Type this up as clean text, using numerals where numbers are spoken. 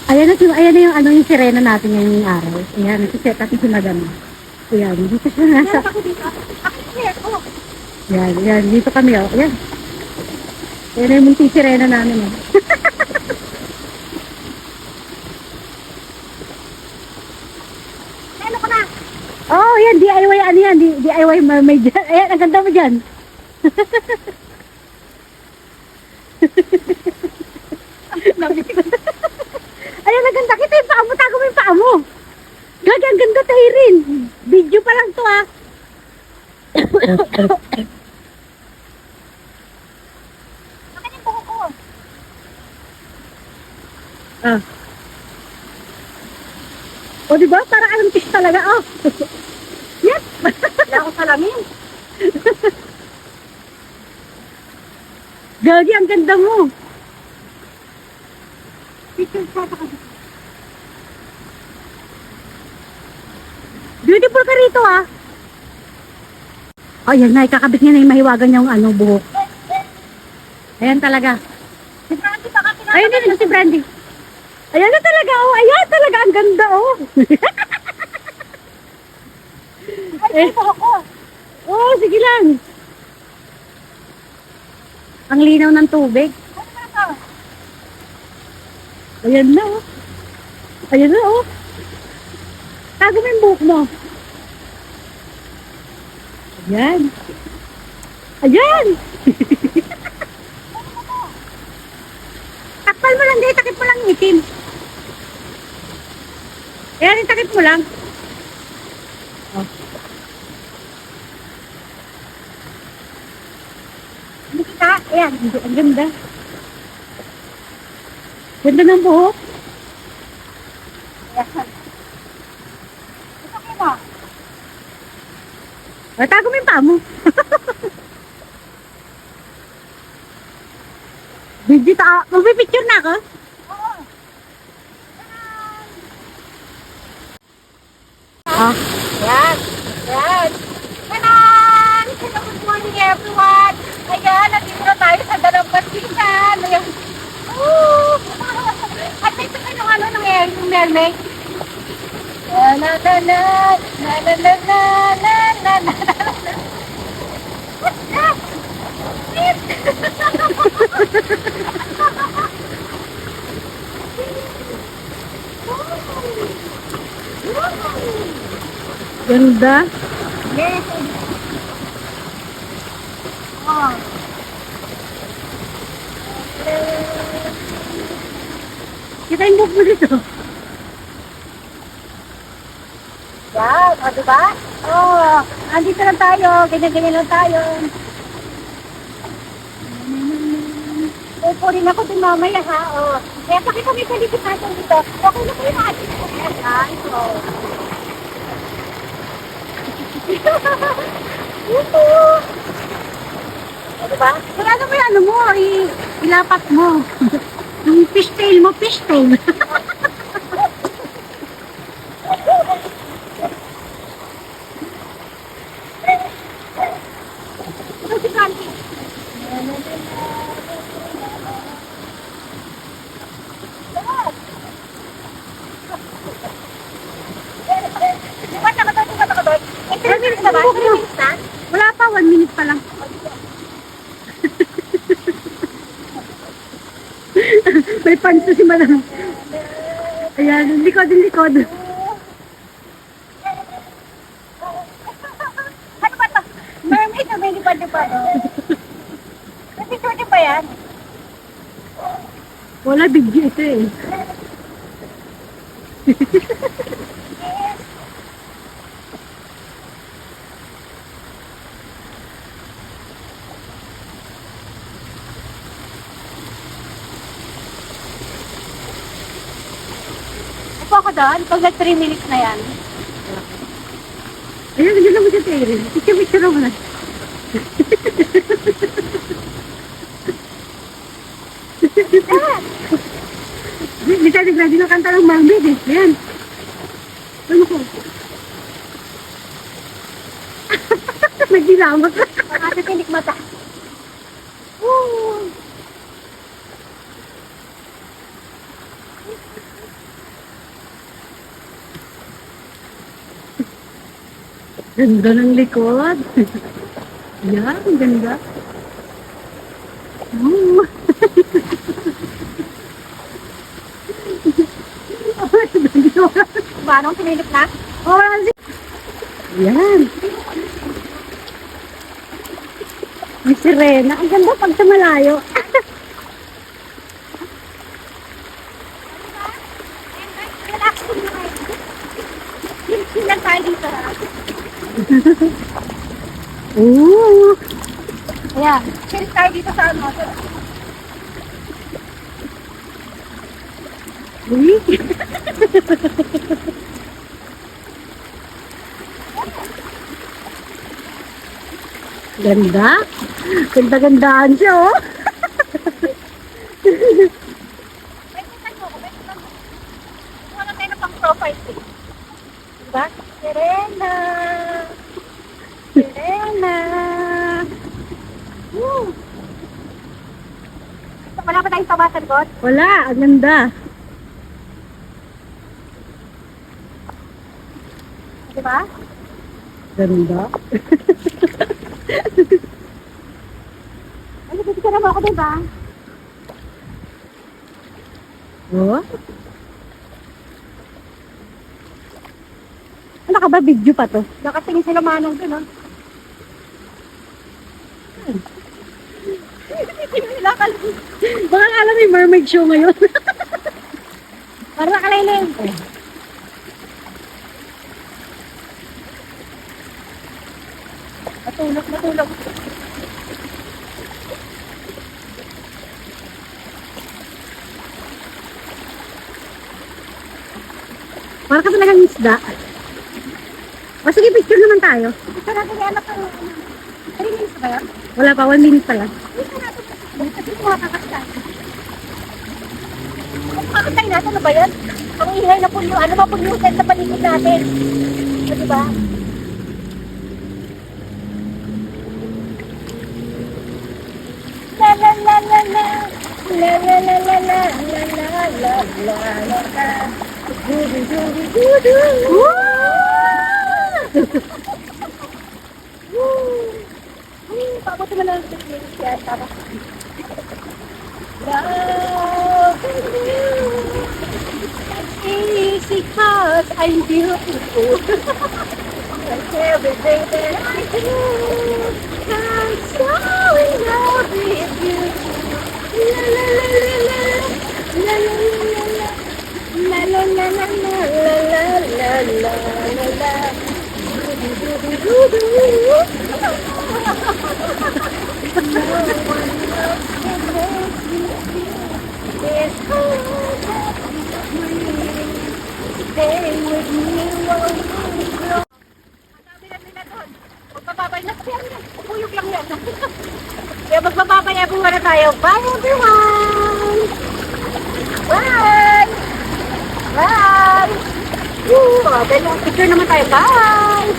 Ayan na yung ano yung sirena natin ngayong araw. Ayan, nagsiset natin si Madam. Ayan, dito siya nasa. Ako dito. Ako. Ayan, dito kami oh. Ayan. Ayan na yung munting sirena namin oh. Ano ko na? Oh, ayan, DIY ano yan, DIY mermaid dyan. Ayan, ang ganda mo dyan. Ayan, ang ganda kita yung paa mo, tago mo yung paa mo. Gagi, ang ganda tayo rin. Video pa lang to ah. Akin yung buko ko. Ah. O, diba? Parang anong fish talaga. Oh. Yep. Wala akong salamin. Gagi, ang ganda mo. Picture sa ka dito. Beautiful ka rito ah. Oh, yan na. Ikakabit niya na yung mahiwagan niyang ano, buhok. Ayan talaga. Si Frankie baka pinapakita. Ayun din si Brandy. Ayan na talaga. Oh, ayan talaga. Ang ganda oh. Ay, buko ko. Oh, sige lang. Ang linaw ng tubig. Ano na to? Ayan na oh. Ayan na oh. Tago mo yung buhok mo. Ayan. Ayan. Takpal mo lang, takip mo lang yung itim. Ayan, takip mo lang. Oh. Hindi kita. Ayan. Ang ganda. Ganda ng buhok. Ayan. Ito kayo mo. Tago mo yung paa mo. Video ta. Magpipicture na ako. Oo. Ah. Ayan. Ayan. Tanan! Hello, good morning everyone. Ayan, nandito na tayo sa Dalampasigan. Ayan. Woo! At ito kayo ng ano, ng mermaid. Na na na na na na na na na na na. What's that? Ganda. Yes. Oh. Kita yung buhok mo dito. Yan, o diba? Oh, andito lang tayo, ganyan-ganyan lang tayo. Pupurin ako din mamaya ha, oh. Kaya pakita mo yung paligid natin dito. Okay na po yung ating ko. Ayan, guys, oh. Ito. O diba? Kaya ano mo yung ano mo, ilapat mo. Yung fishtail mo, fishtail. Ito si Frankie. Diba nakadoy? 3 minutes na ba? 3 minutes na? Wala pa, 1 minute pa lang. May panto si Madam. Ayan, likod. Ano ba ito? Mermaid na may lipad pa. Kasi shorty ba yan? Wala, video ito eh. Upo ako doon, pag nag 3 minutes na yan. Ayan, hindi naman siya tayo rin. Picture mo na. Hindi tayo nagradyo ng kanta ng mermaid eh. Ayan. Ano ko? Nagdilamot. Makakatinik mata. Woo! Ganda ng likod. Yan, ganda. Oh. Manong sinilip na? Oh, yan. May sirena. Ang ganda pag sa malayo. Relax ko na. Chill lang tayo dito ha. Oo. Ayan. Chill tayo dito sa ano. Uy. Ganda. Ganda-gandaan siya, oh. Pwede ko ko. Wala tayo na pang profile pic. Diba? Serena. Serena. Woo. Wala pa tayong tawasan, God? Wala, ang ganda. Diba? Ganda. Ano, pwede mo ako, diba? Oh. Ano ka ba? Video pa to? Nakatingin sila manong dun, ha? Nilakal. Baka kala may mermaid show ngayon. Para nakalilim. Matulog, matulog. Para ka talagang isda. O sige, picture naman tayo. Gusto natin yung anak ko. 3 minutes ba yan? Wala pa, 1 minute pa lang. Gusto natin. Kasi makakakastan. Kung kakastan natin, ano ba yan? Ang ingay na pulyo. Ano ba pulyusan sa paligid natin? O, diba? La la la la la. La la la la la. La la la la la la. Dudu dudu dudu. Paabot naman lang sa clinic yan. Tama. Love you. Easy cause I'm beautiful. Like everything that I do. I'm so in love with you. La la la la la. La la la la la. La la la la la la la la la la. Stay with me while we grow. Sabi na nila doon, magbababay na siya. Puyog lang yan. Kaya magbababay everyone na tayo. Bye everyone! Bye! Bye! Woo! Dahil picture naman tayo. Bye!